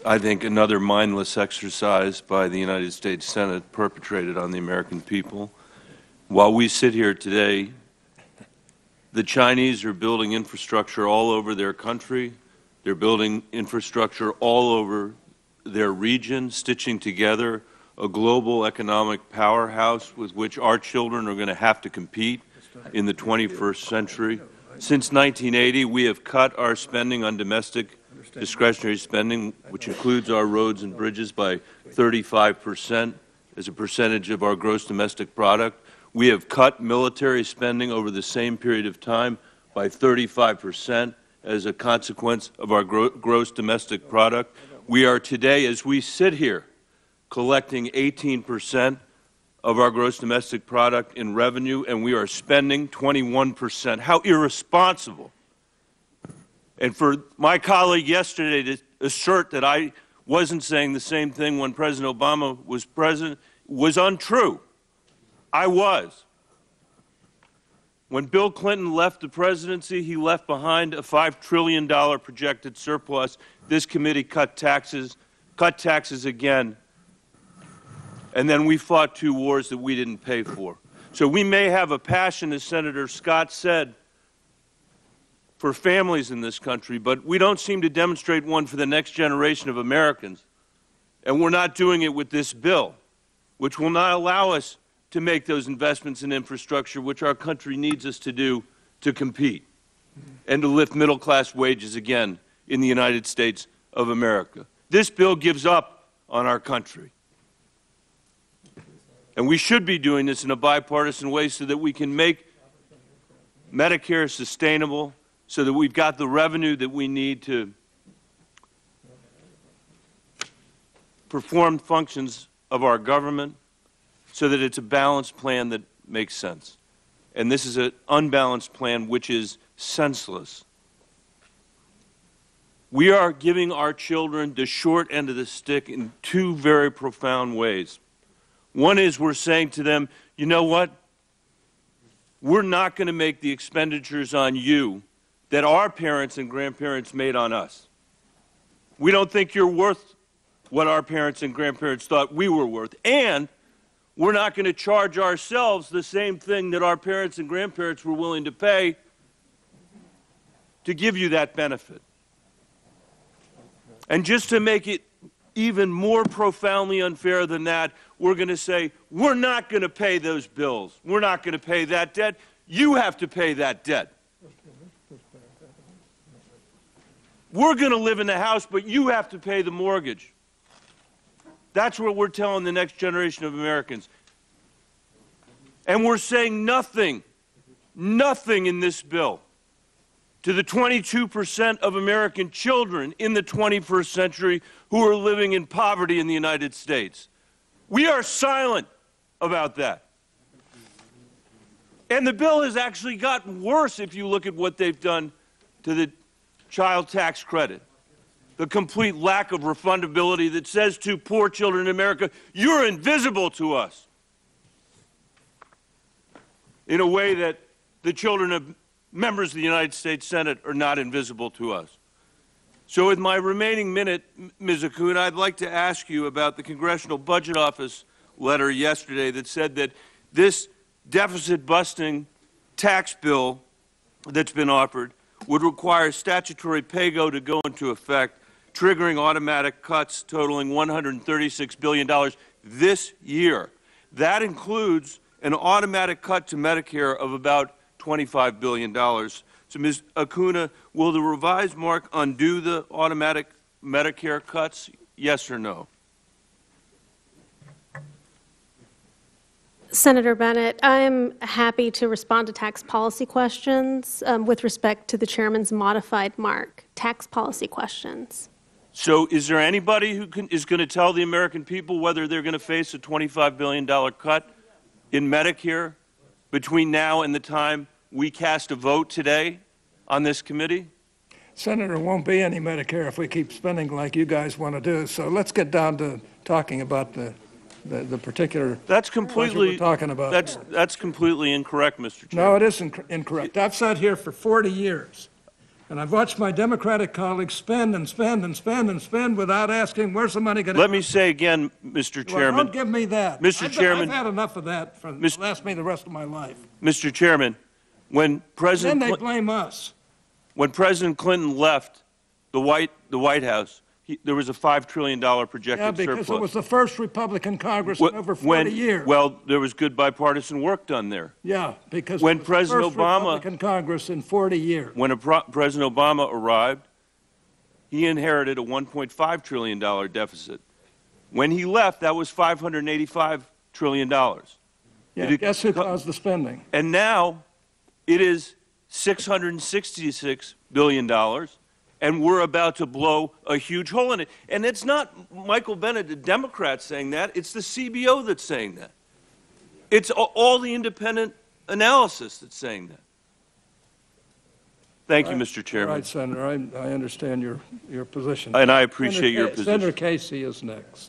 I think, another mindless exercise by the United States Senate perpetrated on the American people. While we sit here today, the Chinese are building infrastructure all over their country. They're building infrastructure all over their region, stitching together a global economic powerhouse with which our children are going to have to compete in the 21st century. Since 1980, we have cut our spending on domestic discretionary spending, which includes our roads and bridges, by 35% as a percentage of our gross domestic product. We have cut military spending over the same period of time by 35% as a consequence of our gross domestic product. We are today, as we sit here, collecting 18% of our gross domestic product in revenue, and we are spending 21%. How irresponsible. And for my colleague yesterday to assert that I wasn't saying the same thing when President Obama was president was untrue. I was. When Bill Clinton left the presidency, he left behind a $5 trillion projected surplus. This committee cut taxes again. And then we fought 2 wars that we didn't pay for. So we may have a passion, as Senator Scott said, for families in this country, but we don't seem to demonstrate one for the next generation of Americans. And we're not doing it with this bill, which will not allow us to make those investments in infrastructure which our country needs us to do to compete and to lift middle-class wages again in the United States of America. This bill gives up on our country. And we should be doing this in a bipartisan way so that we can make Medicare sustainable, so that we've got the revenue that we need to perform functions of our government, so that it's a balanced plan that makes sense. And this is an unbalanced plan which is senseless. We are giving our children the short end of the stick in 2 very profound ways. One is we're saying to them, you know what? We're not going to make the expenditures on you that our parents and grandparents made on us. We don't think you're worth what our parents and grandparents thought we were worth. And we're not going to charge ourselves the same thing that our parents and grandparents were willing to pay to give you that benefit. And just to make it even more profoundly unfair than that, we're going to say, we're not going to pay those bills. We're not going to pay that debt. You have to pay that debt. We're going to live in the house, but you have to pay the mortgage. That's what we're telling the next generation of Americans. And we're saying nothing in this bill to the 22% of American children in the 21st century who are living in poverty in the United States. We are silent about that. And the bill has actually gotten worse if you look at what they've done to the child tax credit. The complete lack of refundability that says to poor children in America, you're invisible to us, in a way that the children of members of the United States Senate are not invisible to us. So with my remaining minute, Ms. Acuna, I'd like to ask you about the Congressional Budget Office letter yesterday that said that this deficit-busting tax bill that's been offered would require statutory pay-go to go into effect, triggering automatic cuts totaling $136 billion this year. That includes an automatic cut to Medicare of about $25 billion. So, Ms. Acuna, will the revised mark undo the automatic Medicare cuts, yes or no? Senator Bennet, I'm happy to respond to tax policy questions with respect to the chairman's modified mark, tax policy questions. So is there anybody who is going to tell the American people whether they're going to face a $25 billion cut in Medicare between now and the time we cast a vote today on this committee? Senator, there won't be any Medicare if we keep spending like you guys want to do. So let's get down to talking about the particular that's completely we're talking about. That's completely incorrect, Mr. Chairman. No, it isn't incorrect. I've sat here for 40 years, And I've watched my Democratic colleagues spend and spend and spend and spend without asking, where's the money going to Let me say again, Mr. Chairman. Don't give me that. Mr. Chairman. I've had enough of that for last me the rest of my life. Mr. Chairman, when Then President they blame us. When President Clinton left the White House, there was a $5 trillion projected Yeah, surplus. because it was the first Republican Congress in over 40 years. Well, there was good bipartisan work done there. Yeah, because when it was President the first Obama, Republican Congress in 40 years. When President Obama arrived, he inherited a $1.5 trillion deficit. When he left, that was $585 trillion. Yeah, guess who caused the spending? And now it is $666 billion, and we're about to blow a huge hole in it. And it's not Michael Bennet, the Democrat, saying that. It's the CBO that's saying that. It's all the independent analysis that's saying that. Thank you, Mr. Chairman. All right, Senator, I understand your position. And I appreciate your position. Senator Casey is next.